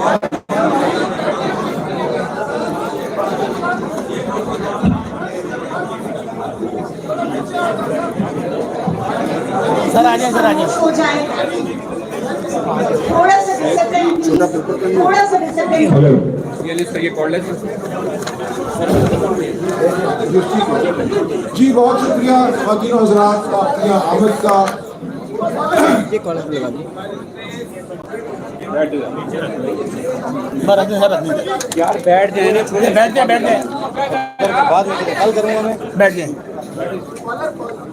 Sir आ जाए, sir आ जाए। हो जाए, थोड़ा सा डिसिप्लिन, थोड़ा सा डिसिप्लिन। हेलो जी, बहुत शुक्रिया खातिन हज़रात आपकी आमद का। यार बैठ जाए ना, बैठ जाए बाद में कल करूँगा मैं, बैठ जाए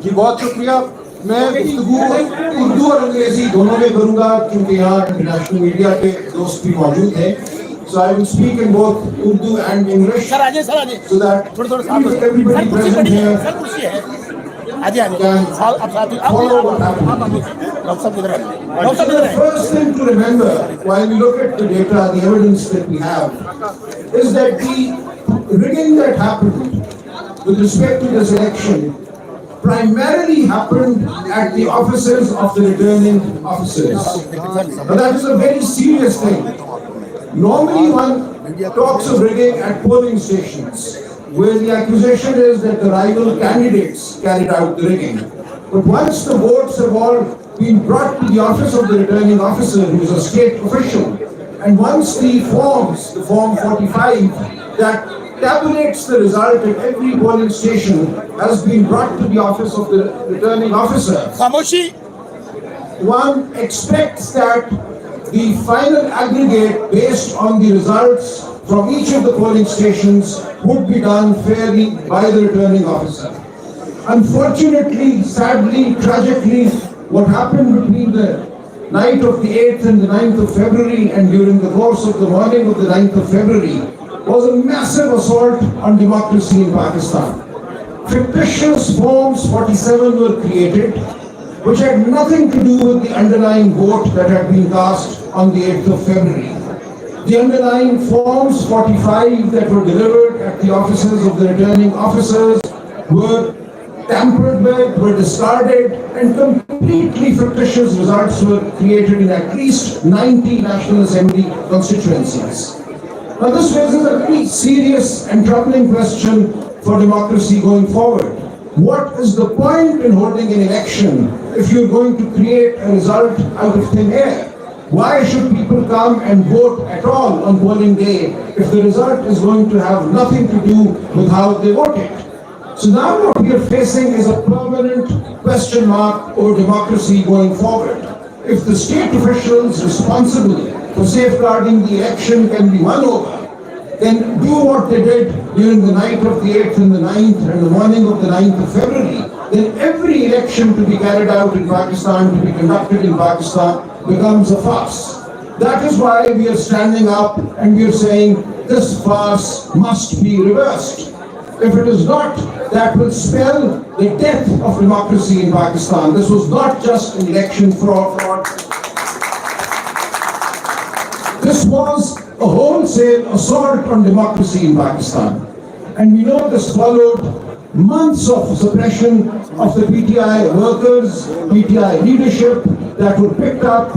जी। बहुत शुक्रिया। मैं गुफ्तगू उर्दू और अंग्रेजी दोनों में करूँगा क्योंकि यहाँ इंटरनेशनल मीडिया के दोस्त भी मौजूद हैं। So I will speak in both Urdu and English. Sir आ जाए, सर आ जाए, so that everybody present here sir कुर्सी है, आ जाए can follow what happened. The first thing to remember while we look at the data, the evidence that we have, is that the rigging that happened with respect to this election primarily happened at the offices of the returning officers. But that is a very serious thing. Normally one talks of rigging at polling stations, where the accusation is that the rival candidates carried out the rigging. But once the votes have all been brought to the office of the returning officer, who is a state official, and once the forms, the Form 45, that tabulates the result at every polling station has been brought to the office of the returning officer, one expects that the final aggregate based on the results from each of the polling stations would be done fairly by the returning officer. Unfortunately, sadly, tragically, what happened between the night of the 8th and the 9th of February and during the course of the morning of the 9th of February was a massive assault on democracy in Pakistan. Fictitious Forms 47 were created, which had nothing to do with the underlying vote that had been cast on the 8th of February. The underlying Forms 45 that were delivered at the offices of the returning officers were tampered with, were discarded, and completely fictitious results were created in at least 90 National Assembly constituencies. Now this raises a very serious and troubling question for democracy going forward. What is the point in holding an election if you're going to create a result out of thin air? Why should people come and vote at all on polling day if the result is going to have nothing to do with how they voted? So now what we are facing is a permanent question mark over democracy going forward. If the state officials responsible for safeguarding the election can be won over, then do what they did during the night of the 8th and the 9th and the morning of the 9th of February, then every election to be carried out in Pakistan, to be conducted in Pakistan, becomes a farce. That is why we are standing up and we are saying this farce must be reversed. If it is not, that will spell the death of democracy in Pakistan. This was not just an election fraud. This was a wholesale assault on democracy in Pakistan. And we know this followed months of suppression of the PTI workers, PTI leadership that were picked up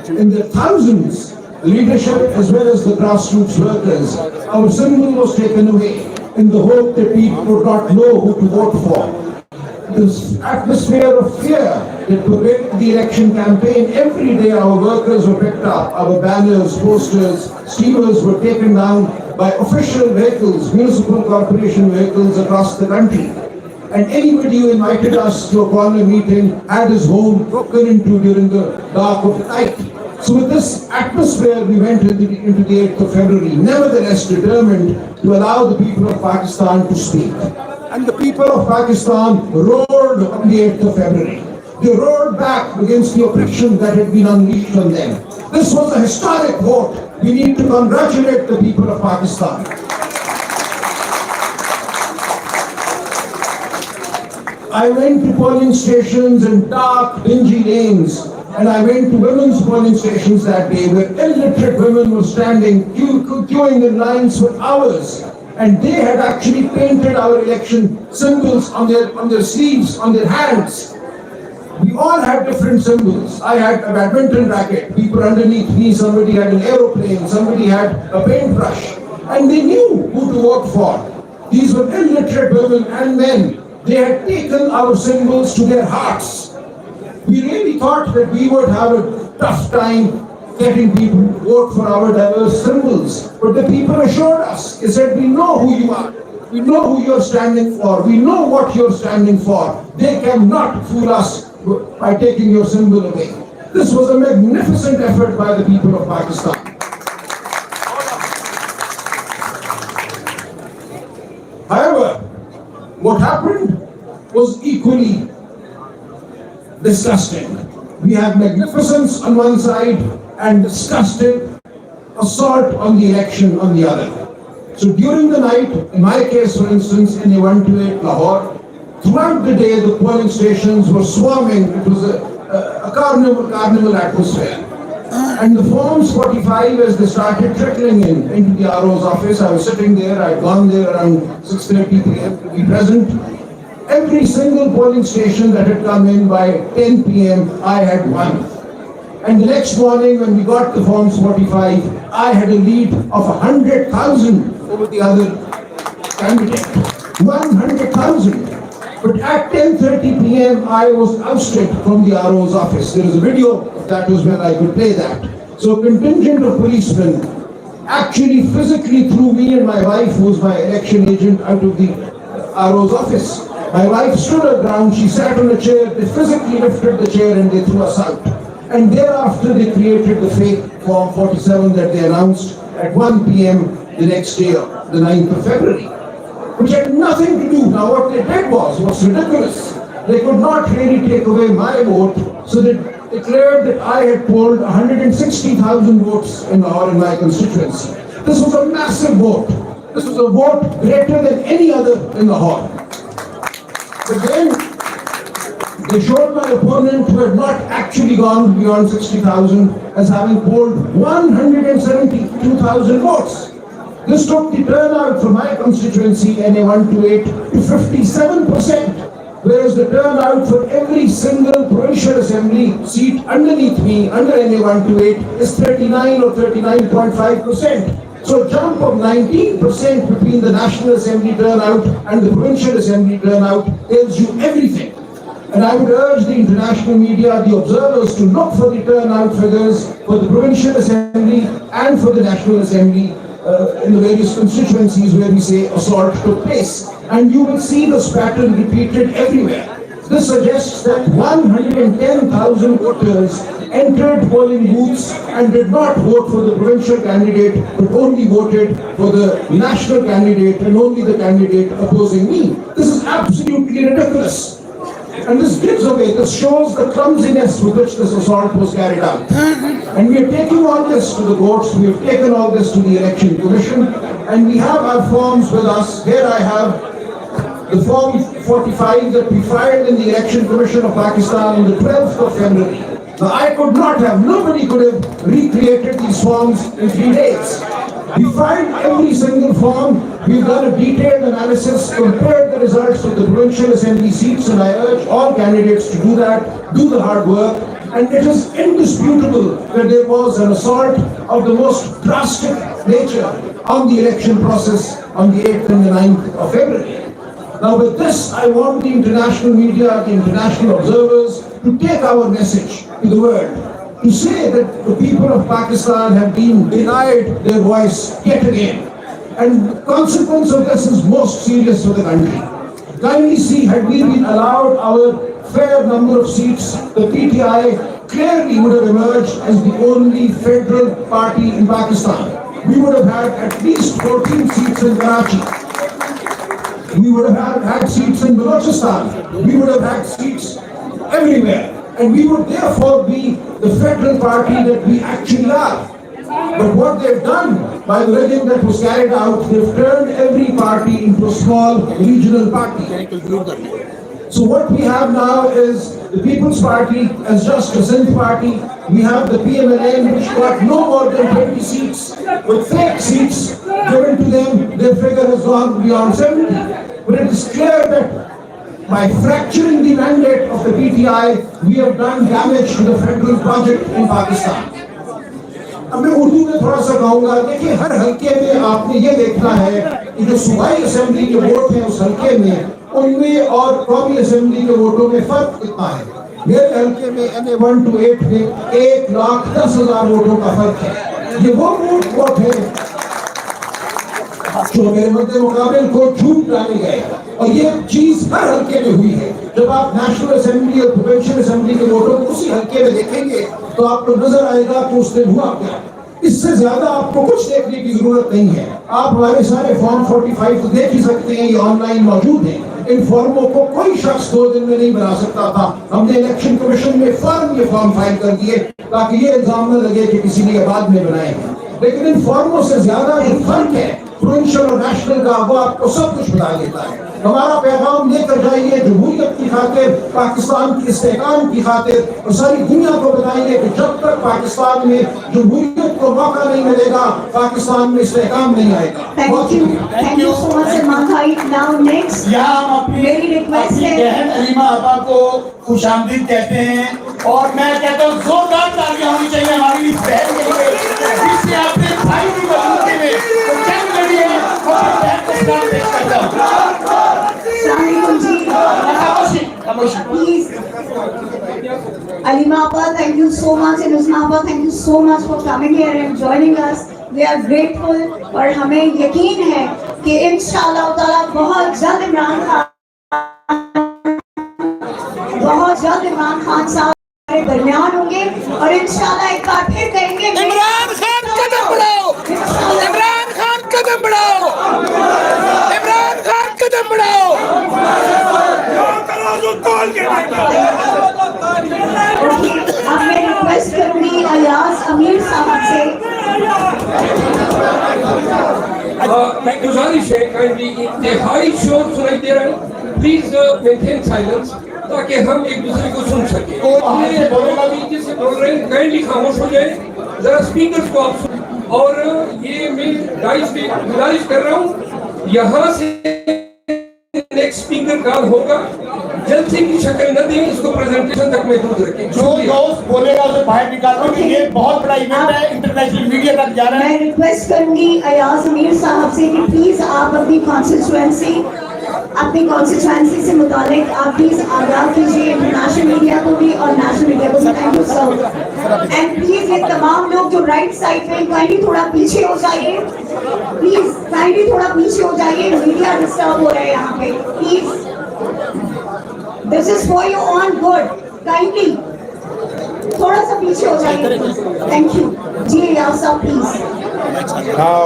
in the thousands, leadership as well as the grassroots workers. Our symbol was taken away in the hope that people would not know who to vote for. This atmosphere of fear that pervaded the election campaign, every day our workers were picked up, our banners, posters, steamers were taken down by official vehicles, municipal corporation vehicles across the country. And anybody who invited us to a corner meeting had his home broken into during the dark of the night. So with this atmosphere, we went into the 8th of February, nevertheless determined to allow the people of Pakistan to speak. And the people of Pakistan roared on the 8th of February. They roared back against the oppression that had been unleashed on them. This was a historic vote. We need to congratulate the people of Pakistan. I went to polling stations in dark, dingy lanes, and I went to women's polling stations that day where illiterate women were standing, queuing in lines for hours. And they had actually painted our election symbols on their sleeves, on their hands. We all had different symbols. I had a badminton racket, people underneath me, somebody had an aeroplane, somebody had a paintbrush. And they knew who to vote for. These were illiterate women and men. They had taken our symbols to their hearts. We really thought that we would have a tough time getting people to vote for our diverse symbols. But the people assured us, they said, we know who you are. We know who you're standing for. We know what you're standing for. They cannot fool us by taking your symbol away. This was a magnificent effort by the people of Pakistan. However, what happened was equally disgusting. We have magnificence on one side and disgusting assault on the election on the other. So during the night, in my case for instance, in A128 Lahore, throughout the day the polling stations were swarming. It was a carnival atmosphere. And the forms 45, as they started trickling into the RO's office, I was sitting there, I'd gone there around 6:30 p.m. to be present. Every single polling station that had come in by 10 p.m., I had won. And the next morning when we got the forms 45, I had a lead of 100,000 over the other candidate. 100,000. But at 10:30 p.m., I was ousted from the RO's office. There is a video, that was when I could play that. So a contingent of policemen actually physically threw me and my wife, who was my election agent, out of the RO's office. My wife stood her ground, she sat on a chair, they physically lifted the chair and they threw us out. And thereafter they created the fake Form 47 that they announced at 1 p.m. the next day, the 9th of February. Which had nothing to do. Now what they did was ridiculous. They could not really take away my vote, so they declared that I had polled 160,000 votes in Lahore in my constituency. This was a massive vote. This was a vote greater than any other in Lahore. But then they showed my opponent, who had not actually gone beyond 60,000, as having polled 172,000 votes. This took the turnout for my constituency, NA128, to 57%, whereas the turnout for every single provincial assembly seat underneath me, under NA128, is 39 or 39.5%. So a jump of 19% between the National Assembly turnout and the Provincial Assembly turnout tells you everything. And I would urge the international media, the observers, to look for the turnout figures for the Provincial Assembly and for the National Assembly in the various constituencies where we say assault took place. And you will see this pattern repeated everywhere. This suggests that 110,000 voters entered polling booths and did not vote for the provincial candidate, but only voted for the national candidate and only the candidate opposing me. This is absolutely ridiculous. And this gives away, this shows the clumsiness with which this assault was carried out. And we are taking all this to the courts, we have taken all this to the Election Commission, and we have our forms with us. Here I have the Form 45 that we filed in the Election Commission of Pakistan on the 12th of February. Now I could not have, nobody could have recreated these forms in 3 days. We filed every single form, we've done a detailed analysis, compared the results of the provincial assembly seats, and I urge all candidates to do that, do the hard work. And it is indisputable that there was an assault of the most drastic nature on the election process on the 8th and the 9th of February. Now with this, I want the international media, the international observers, to take our message to the world, to say that the people of Pakistan have been denied their voice yet again. And the consequence of this is most serious for the country. Kindly see, had we been allowed our fair number of seats, the PTI clearly would have emerged as the only federal party in Pakistan. We would have had at least 14 seats in Karachi. We would have had seats in Balochistan. We would have had seats everywhere. And we would therefore be the federal party that we actually are. But what they've done by the rigging that was carried out, they've turned every party into a small regional party. So what we have now is the People's Party as just a Sindh party. We have the PMLN, which got no more than 20 seats, with fake seats given to them. Their figure has gone beyond 70. But it is clear that by fracturing the mandate of the PTI, we have done damage to the federal project in Pakistan. अब मैं उर्दू में थोड़ा सा कहूँगा, देखिए हर हल्के में आपने ये देखना है कि जो सूबाई असेंबली के वोट हैं उस हल्के में, उनमें और कौमी असेंबली के वोटों में फर्क कितना है। मेरे हल्के में NA1 to 8 में 1,10,000 वोटों का फर्क है। ये वो वोट है जो मेरे मध्य मुकाबले को झूठ डाले गए, और ये चीज हर हल्के में हुई है। जब आप नेशनल असेंबली और प्रोविंशियल असेंबली के वोटों को उसी हल्के में देखेंगे तो आपको नजर आएगा कि उस दिन हुआ क्या। इससे ज्यादा आपको कुछ देखने की जरूरत नहीं है। आप हमारे सारे फॉर्म 45 तो देख ही सकते हैं, ये ऑनलाइन मौजूद है। इन फॉर्मों को कोई शख्स 2 दिन में नहीं बना सकता था। हमने इलेक्शन कमीशन में फॉर्म ये फॉर्म फाइल कर दिए ताकि ये इल्जाम न लगे कि किसी ने बाद में बनाए हैं। लेकिन इन फॉर्मों से ज्यादा जो फर्क है प्रोविंशियल और नेशनल का, वो आपको सब कुछ बता देता है। हमारा पैगाम लेकर जाइए जमहूरियत की खातिर, पाकिस्तान की इस्तेहकाम की खातिर, और सारी दुनिया को बताइए कि जब तक पाकिस्तान में जमहूरियत को मौका नहीं मिलेगा, पाकिस्तान में इस्तेहकाम नहीं आएगा। Thank you so much Salman भाई। नाउ नेक्स्ट यहाँ हम अपनी बहन अलीमा आपा को खुशामदीद कहते हैं, और मैं कहता हूँ जोरदार तालियां होनी चाहिए हमारी इस बहन के लिए, जिससे आपने भाई की मजबूती में तो जंग लड़ी है, और बहन को सलाम पेश करता हूँ। Please, Alima Appa, thank you so much, and Usma Appa, thank you so much for coming here and joining us. We are grateful, और हमें यकीन है कि इंशाअल्लाह ताला बहुत जल्द इमरान खान साहब हमारे दरमियान होंगे, और इंशाअल्लाह एक बार फिर कहेंगे इमरान खान कदम बढ़ाओ, इमरान खान कदम बढ़ाओ, इमरान खान कदम बढ़ाओ। अब मैं रिक्वेस्ट करूंगी अयाज अमीर साहब से। गुजारिश है, काइंडली इंतहाई शोर सुनाई दे रहा है, प्लीज मेंटेन साइलेंस ताकि हम एक दूसरे को सुन सके। जिससे बोल रहे हैं काइंडली खामोश हो जाए, जरा स्पीकर को आप सुन। और ये मैं डाइस पे गुजारिश कर रहा हूँ, यहाँ से नेक्स्ट स्पीकर कॉल होगा, जलसे की शक्ल न दें, इसको प्रेजेंटेशन तक महदूद रखें। जो दोस्त बोलेगा उसे बाहर निकाल दो, क्योंकि ये बहुत बड़ा इवेंट है, इंटरनेशनल मीडिया तक जा रहा है। मैं रिक्वेस्ट करूंगी अयाज अमीर साहब से कि प्लीज आप अपनी कॉन्स्टिट्यूएंसी से मुतालिक आप प्लीज आगाह कीजिए इंटरनेशनल मीडिया को भी और नेशनल मीडिया को भी। Thank you sir. And please ये तमाम लोग जो राइट साइड में काइंडली थोड़ा पीछे हो जाइए, प्लीज काइंडली थोड़ा पीछे हो जाइए, मीडिया डिस्टर्ब हो रहा है यहाँ पे। Please, this is for your on good, kindly थोड़ा सा पीछे हो जाइए। थैंक यू जी यार साहब, please. Now,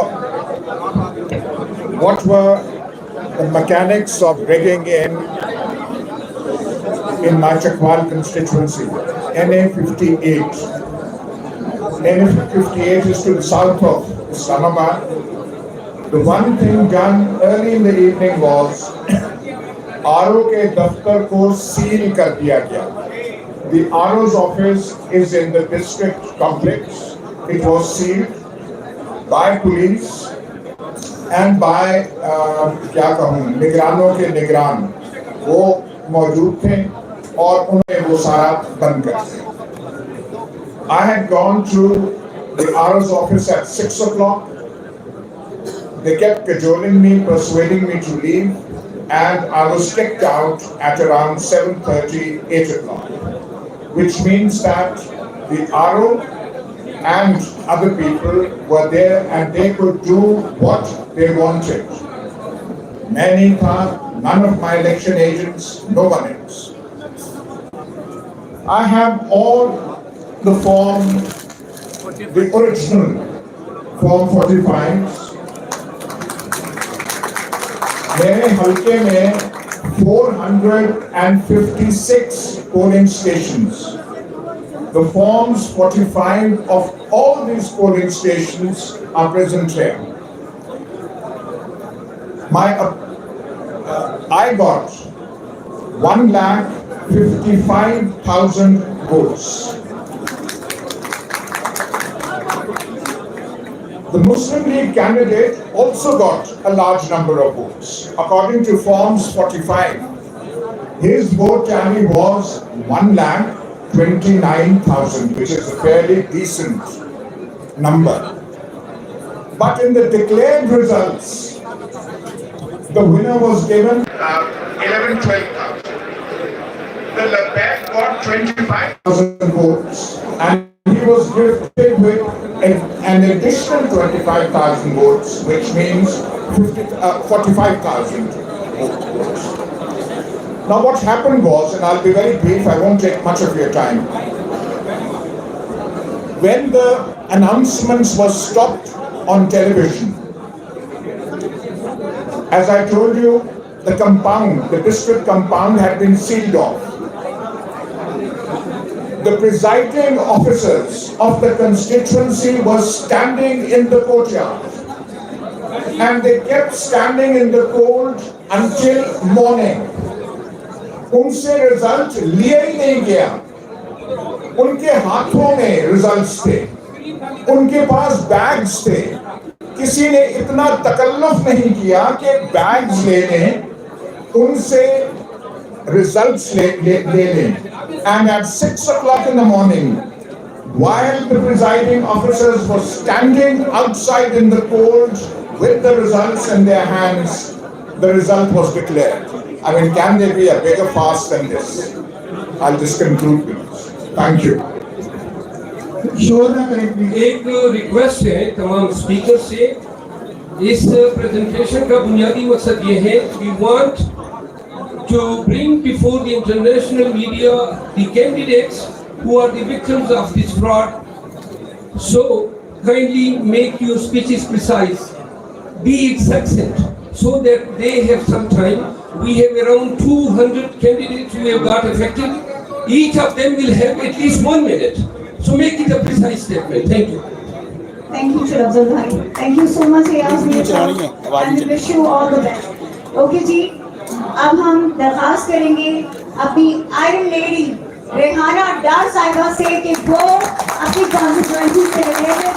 what were the mechanics of bringing in my Chakwal constituency, NA58. NA58 is to the south of Islamabad. The one thing done early in the evening was RO के दफ्तर को seal कर दिया गया. The RO's office is in the district complex. It was sealed by police and by क्या कहूँ, निगरानों के निगरान वो मौजूद थे और उन्होंने वो सारा बंद कर दिया. I had gone to the RO's office at 6 o'clock. They kept cajoling me, persuading me to leave, and I was kicked out at around 7:30, 8 o'clock, which means that the RO and other people were there and they could do what they wanted. मैं नहीं था, none of my election agents, no one else. I have all the form, the original form 45. मेरे हल्के में 456 polling stations. The forms 45 of all these polling stations are present here. I got 1,55,000 votes. The Muslim League candidate also got a large number of votes. According to forms 45, His vote tally was 1,29,000, which is a fairly decent number. But in the declared results, the winner was given 12,000. The Labette got 25,000 votes, and he was gifted with an additional 25,000 votes, which means 45,000 votes. Now what happened was, and I'll be very brief, I won't take much of your time. When the announcements were stopped on television, as I told you, the compound, the district compound had been sealed off. The presiding officers of the constituency were standing in the courtyard, and they kept standing in the cold until morning. उनसे result लिया ही नहीं गया, उनके हाथों में results थे, उनके पास bags थे, किसी ने इतना तकल्लुफ नहीं किया कि बैग्स ले लें, उनसे रिजल्ट्स ले लें. And at 6 o'clock in the morning, while the presiding officers were standing outside in the cold with the results in their hands, the result was declared. I mean, can there be a bigger farce than this? I'll just conclude with this. Thank you. एक request है तमाम speaker से, इस presentation का बुनियादी मकसद ये है, we want to bring before the international media the candidates who are the victims of this fraud. So kindly make your speeches precise, be succinct, so that they have some time. We have around 200 candidates who have got affected. Each of them will have at least 1 minute. So make it a precise statement. Thank you. Thank you, Sir Afzal Bhai. Thank you so much, Ayaz Mirza, and we wish you all the best. Okay जी, अब हम दरखास्त करेंगे अपनी iron lady Rehana डार साहिबा से कि वो अपनी कॉन्स्टिट्यूएंसी से रिलेटेड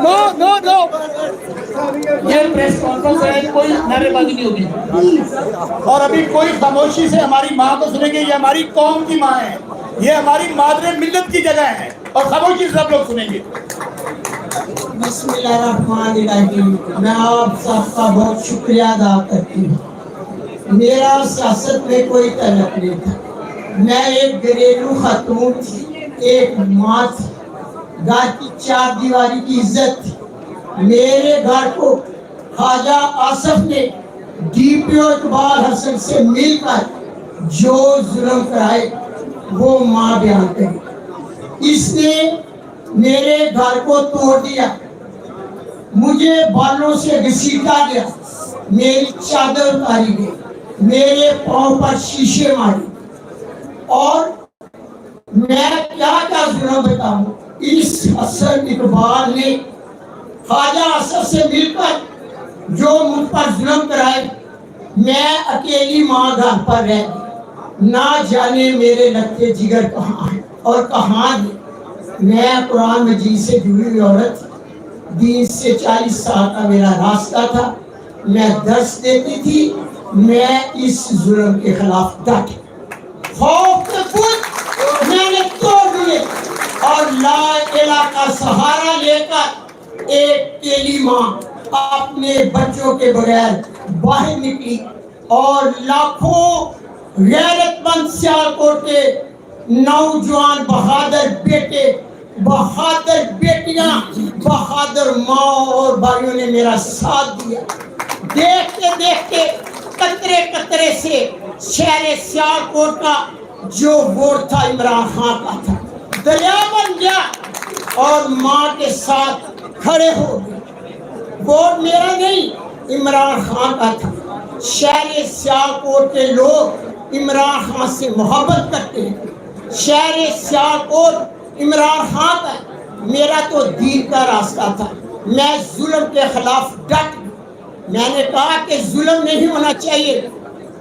No. ये प्रेस कॉन्फ्रेंस है, कोई नारेबाजी नहीं होगी, और अभी कोई खामोशी से हमारी माँ को सुनेंगे. ये हमारी कौम की माँ है, ये हमारी मादरे मिल्लत की जगह है, और खामोशी से सब लोग सुनेंगे. बिस्मिल्लाहिर्रहमानिर्रहीम. मैं आप सबका बहुत शुक्रिया अदा करती हूँ. मेरा सियासत में कोई तल्लुक नहीं था. मैं एक घरेलू खातून थी, एक माँ थी, घर की 4 दीवारी की इज्जत थी. मेरे घर को ख्वाजा आसफ ने डीपीओ इकबाल हसन से मिलकर जो जुल्म कराए वो माँ बयान करी. इसने मेरे घर को तोड़ दिया, मुझे बालों से घसीटा गया, मेरी चादर उतारी गई, मेरे पाँव पर शीशे मारे, और मैं क्या जुल्म बताऊं. इस हसन इकबाल ने ख्वाजा आसफ से मिलकर जो मुझ पर जुल्म कराए, मैं अकेली माँ घर पर रह, ना जाने मेरे लगते जिगर कहाँ है और कहाँ है. मैं कुरान मजीद से जुड़ी हुई औरत, दीन से 40 साल का मेरा रास्ता था. मैं दर्स देती थी, मैं इस जुल्म के खिलाफ डटी. खौफ के पुल मैंने तोड़ दिए और ला इलाहा का सहारा लेकर एक अकेली माँ अपने बच्चों के बगैर बाहर निकली, और लाखों गैरतमंद सियालकोट के नौजवान बहादुर बेटे, बहादुर बेटियां, बहादुर माँ और भाइयों ने मेरा साथ दिया. देखते देखते कतरे कतरे से शहर सियालकोट का जो वोट था इमरान खान का था, दरिया बन गया और माँ के साथ खड़े हो गए. वोट मेरा नहीं, इमरान खान का था. शहर सियालकोट के लोग इमरान खान से मोहब्बत करते हैं. शहर सियालकोट इमरान खान का, मेरा तो दीन का रास्ता था. मैं जुल्म के खिलाफ डट. मैंने कहा कि जुल्म नहीं होना चाहिए.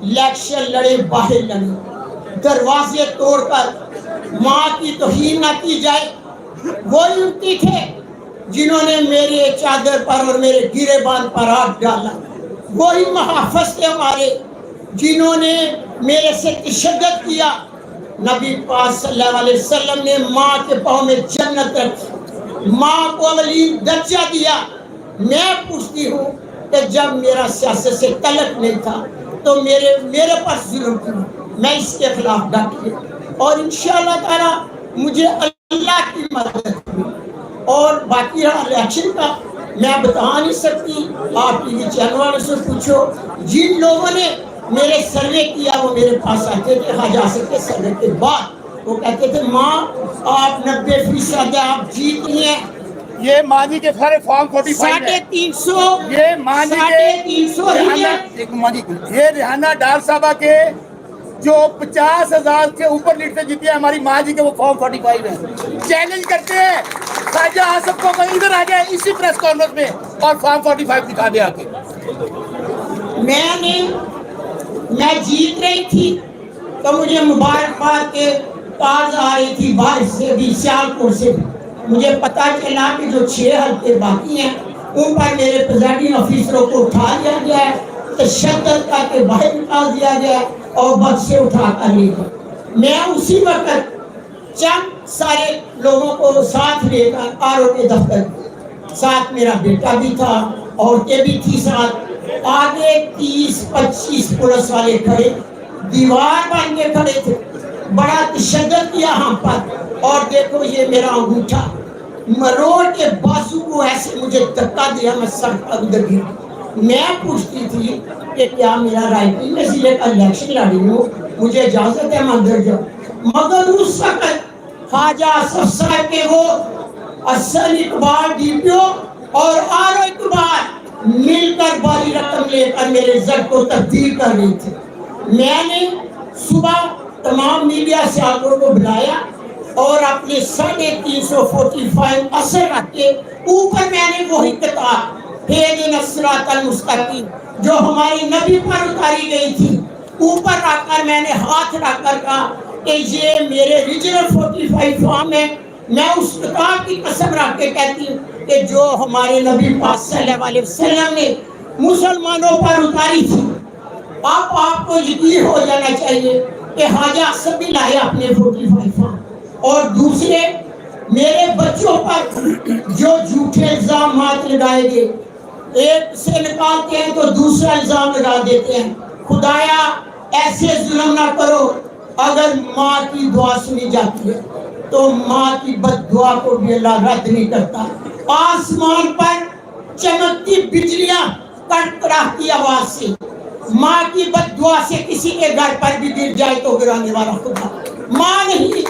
इलेक्शन लड़े, बाहर लड़े, दरवाजे तोड़कर माँ की तौहीन न की जाए. वो युवती थे जिन्होंने मेरे चादर पर और मेरे गिरेबान पर हाथ डाला, वही मुहाफ़िज़ थे हमारे जिन्होंने मेरे से तशद्दुद किया। नबी पाक सल्लल्लाहु अलैहि वसल्लम ने माँ के पाँव में जन्नत रखी, माँ को अवली दर्जा दिया। मैं पूछती हूँ कि जब मेरा सियासत से तलक नहीं था तो मेरे पर जुल्म किया, मैं इसके खिलाफ डटी और इंशाअल्लाह ताला मुझे अल्लाह की मदद हुई। और बाकी रहा इलेक्शन का, मैं बता नहीं सकती, आप टीवी चैनल वालों से पूछो। जिन लोगों ने मेरे सर्वे किया वो मेरे पास आते थे हाजा के सर्वे के बाद, वो कहते थे माँ आप 90% आप जीत रही हैं। ये माजी के सारे फॉर्म 45 है। 350 ये माजी के 350 ये रिहाना डार साहबा के जो 50,000 के ऊपर लीड से जीती है, हमारी माँ जी के वो फॉर्म 45 है। चैलेंज करते हैं खाजा आसफ को, मैं इधर आ जाए इसी प्रेस कॉन्फ्रेंस में और फॉर्म 45 दिखा दे आके। मैं जीत रही थी तो मुझे मुबारकबाद के कार्ड आ रही थी बाहर से भी, सियालकोट से भी। मुझे पता चला कि जो 6 हल्के बाकी हैं उन पर मेरे प्रेजाइडिंग ऑफिसरों को उठा लिया गया है, तशद्दुद करके बाहर निकाल दिया गया है और बस से उठा कर ले गया। मैं उसी वक्त चंद सारे लोगों को साथ लेकर आरओ के दफ्तर, साथ मेरा बेटा भी था, औरतें भी थी साथ, आगे 30-25 पुलिस वाले खड़े, दीवार बन के खड़े थे, बड़ा तशद्दुद किया हम पर। और देखो ये मेरा अंगूठा मरोड़ के बाजू को ऐसे मुझे धक्का दिया, मैं सर पर उधर गिर। मैं पूछती थी कि क्या मेरा रायपुर में जिले का इलेक्शन लड़ी हूँ, मुझे इजाजत है मैं अंदर जाऊँ। मगर उस वक्त खाजा आसफ साहब के वो असल इकबाल डीपीओ और आरओ इकबाल मिलकर बड़ी रकम लेकर मेरे रिजल्ट को तब्दील कर रही थी। मैंने सुबह तमाम मीडिया से आपको को बुलाया और अपने 345 असर रख के ऊपर मैंने वही किताब मुस्तकीम जो हमारे नबी पर उतारी गई थी ऊपर रखकर मैंने हाथ रखकर कहा कि ये मेरे रीजनल 45 फॉर्म है। मैं उस किताब की कसम रख के कहती हूँ कि जो हमारे नबी पाक सल्लल्लाहु अलैहि वसल्लम ने मुसलमानों पर उतारी थी, अब आपको यकीन हो जाना चाहिए कि हाजा सभी लाए अपने 45 फॉर्म। और दूसरे मेरे बच्चों पर जो झूठे इल्जाम लगाए गए, एक से निकालते हैं तो दूसरा इल्जाम लगा देते हैं। खुदाया ऐसे जुल्म ना करो, अगर माँ की दुआ सुनी जाती है तो माँ की बद्दुआ को भी अल्लाह रद्द नहीं करता। आसमान पर चमकती बिजलियां कड़कड़ाती आवाज से माँ की बद्दुआ से किसी के घर पर भी गिर जाए तो गिराने वाला खुदा माँ नहीं,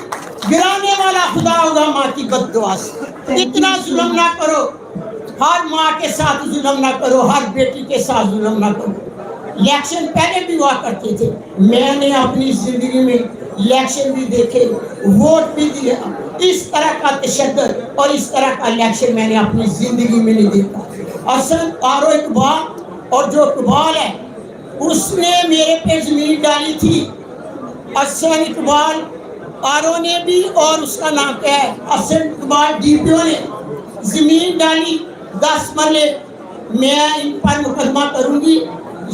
गिराने वाला खुदा होगा माँ की बद्दुआ से। इतना जुल्म ना करो, हर माँ के साथ जुल्म ना करो, हर बेटी के साथ जुल्म ना करो। इलेक्शन पहले भी हुआ करते थे, मैंने अपनी जिंदगी में इलेक्शन भी देखे, वोट भी दिया। इस तरह का तशद्दुद और इस तरह का इलेक्शन मैंने अपनी जिंदगी में नहीं देखा। असल आरओ इकबाल और जो इकबाल है उसने मेरे पे जमीन डाली थी। असल इकबाल आरओ ने भी और उसका नाम क्या है असल इकबाल डीपीओ ने जमीन डाली 10 मरले। मैं इन पर मुकदमा करूंगी,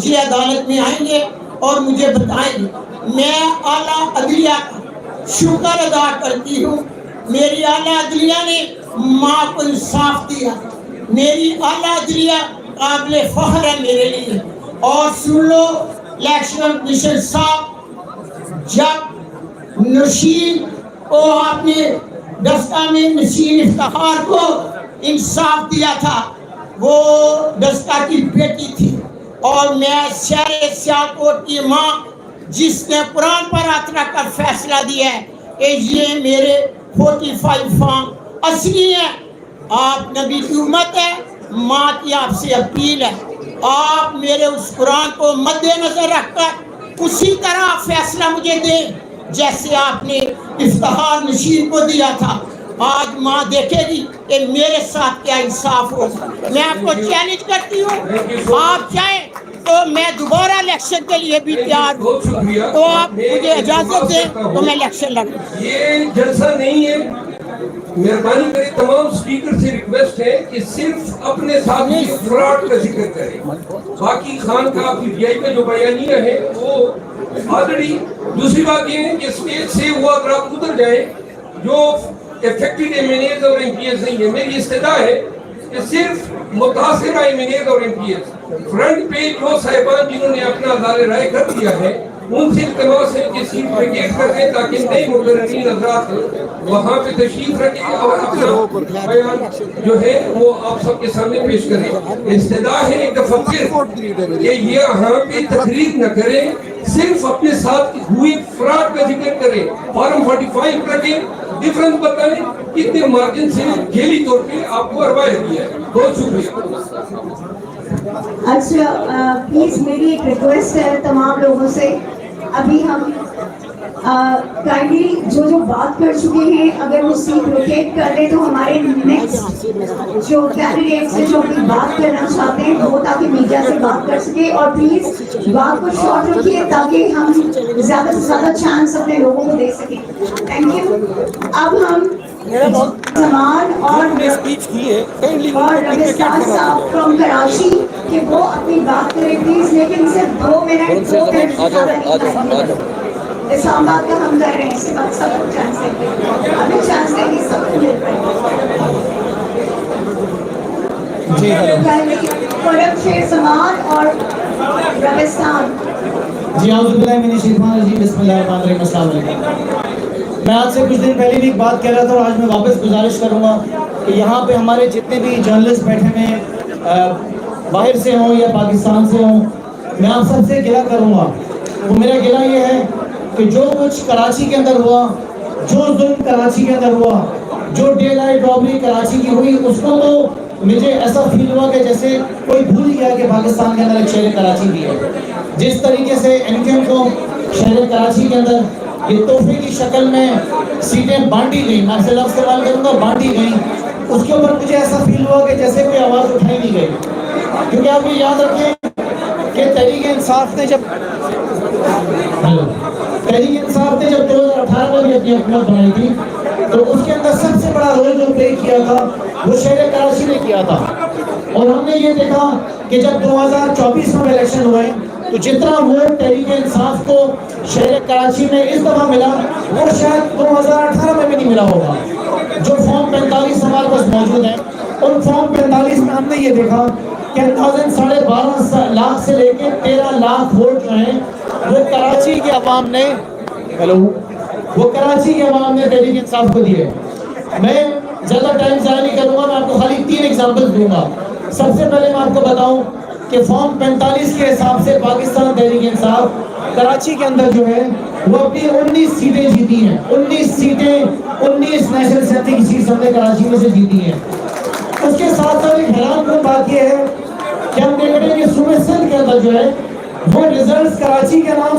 ये अदालत में आएंगे और मुझे बताएंगे। मैं आला अदलिया का शुक्र अदा करती हूँ, मेरी आला अदलिया ने माँ को इंसाफ दिया। मेरी आला अदलिया काबिल फख्र है मेरे लिए। और सुन लो इलेक्शन कमीशन साहब, जब नशीन को आपने दस्ता में नशीन इफ्तिखार को इंसाफ दिया था, वो दस्ता की बेटी थी। और मैं शहर सियालकोट की माँ जिसने कुरान पर हाथ रख कर फैसला दिया है कि ये मेरे 45 फॉर्म असली है। आप नबी की उम्मत है, माँ की आपसे अपील है, आप मेरे उस कुरान को मद्देनजर रखकर उसी तरह फैसला मुझे दें जैसे आपने इफ्तिखार नशीन को दिया था। आज माँ देखेगी कि मेरे साथ क्या इंसाफ हो। मैं आपको चैलेंज करती हूँ, आप चाहें तो मैं दोबारा इलेक्शन के लिए भी तैयार हूँ, तो आप मुझे इजाजत दें तो मैं इलेक्शन लड़ूँ। ये जलसा नहीं है, مہربانی کریں تمام اسپیکر سے ریکویسٹ ہے کہ صرف اپنے ساتھ ہی افراد کا ذکر کریں. باقی خان کا پی ٹی آئی کا جو بیانیہ ہے وہ آلریڈی. دوسری بات یہ ہے کہ اسٹیج سے وہ اگر آپ اتر جائیں جو افیکٹڈ ایم این ایز اور ایم پی ایز نہیں ہے, میری استدعا ہے کہ صرف متاثرہ ایم این ایز اور ایم پی ایز فرنٹ پہ جو صاحبان جنہوں نے اپنا اظہار رائے کر دیا ہے ان سے التماس ہے کہ سیٹ ویکیٹ کر دیں تاکہ نئے مقررین حضرات وہاں پہ تشریف رکھیں اور اپنا بیان جو ہے وہ آپ سب کے سامنے پیش کریں. استدعا ہے ایک دفعہ پھر کہ یہ یہاں پہ تقریر نہ کریں, صرف اپنے ساتھ ہوئی افراد کا ذکر کریں, فارم 45 رکھیں, ڈفرنس بتائیں کتنے مارجن سے ذیلی طور پہ آپ کو روایت دیا ہے. بہت شکریہ. اچھا پلیز میری ایک ریکویسٹ ہے تمام لوگوں سے, ابھی ہم کائنڈلی جو بات کر چکے ہیں اگر وہ سیٹ ویکیٹ کر لیں تو ہمارے نیکسٹ جو کینڈیڈیٹس ہیں جو اپنی بات کرنا چاہتے ہیں وہ تاکہ میڈیا سے بات کر سکے, اور پلیز بات کو شارٹ رکھیے تاکہ ہم زیادہ سے زیادہ چانس اپنے لوگوں کو دے سکیں. Thank you. اب ہم زمان اور ربستان صاحب فرام کراچی کہ وہ اپنی بات کریں پلیز, لیکن صرف 2 منٹ سے زیادہ نہیں. اسلام آباد کا ہم کر رہے ہیں, اس کے بعد سب کو چانس دیں گے, ابھی چانس دیں گے سب کو مل پائے شیر زمان اور ربستان. جی اعوذ باللہ من الشیطان الرجیم, بسم اللہ الرحمن الرحیم. السلام علیکم. میں آپ سے کچھ دن پہلے بھی ایک بات کہہ رہا تھا اور آج میں واپس گزارش کروں گا کہ یہاں پہ ہمارے جتنے بھی جرنلسٹ بیٹھے ہیں باہر سے ہوں یا پاکستان سے ہوں, میں آپ سب سے گلہ کروں گا. وہ میرا گلہ یہ ہے کہ جو کچھ کراچی کے اندر ہوا, جو ظلم کراچی کے اندر ہوا, جو ڈے لائٹ رابری کراچی کی ہوئی, اس کو تو مجھے ایسا فیل ہوا کہ جیسے کوئی بھول گیا کہ پاکستان کے اندر ایک شہر کراچی بھی ہے. جس طریقے سے این کے ایم کو شہر کراچی کے اندر یہ تحفے کی شکل میں سیٹیں بانٹی گئیں, میں آپ سے لفظ استعمال کروں گا بانٹی گئیں, اس کے اوپر مجھے ایسا فیل ہوا کہ جیسے کوئی آواز اٹھائی نہیں گئی. کیونکہ آپ یہ یاد رکھیں کہ تحریک انصاف نے جب 2018 میں بھی اپنی حکومت بنائی تھی تو اس کے اندر سب سے بڑا رول جو پلے کیا تھا وہ شہر کراچی نے کیا تھا. اور ہم نے یہ دیکھا کہ جب 2024 میں الیکشن ہوئے تو جتنا ووٹ تحریک انصاف کو شہر کراچی میں اس دفعہ ملا وہ شاید 2018 میں بھی نہیں ملا ہوگا. جو فارم 45 ہمارے پاس موجود ہیں, ان فارم 45 میں ہم نے یہ دیکھا کہ 12.5 لاکھ سے لے کے 13 لاکھ ووٹ جو ہیں وہ کراچی کے عوام نے تحریک انصاف کو دیے. میں زیادہ ٹائم ضائع نہیں کروں گا, میں آپ کو خالی 3 ایگزامپل دوں گا. سب سے پہلے میں آپ کو بتاؤں کہ فارم 45 کے حساب سے پاکستان تحریک انصاف کراچی کے اندر جو ہے وہ اپنی 19 سیٹیں جیتی ہیں. 19 سیٹیں 19 نیشنل اسمبلی کی سیٹ ہم نے کراچی میں سے جیتی ہیں. اس کے ساتھ ساتھ ایک حیران کن بات یہ ہے کہ ہم دیکھ رہے ہیں کہ صوبے سندھ کے اندر جو ہے وہ ریزلٹس کراچی کے نام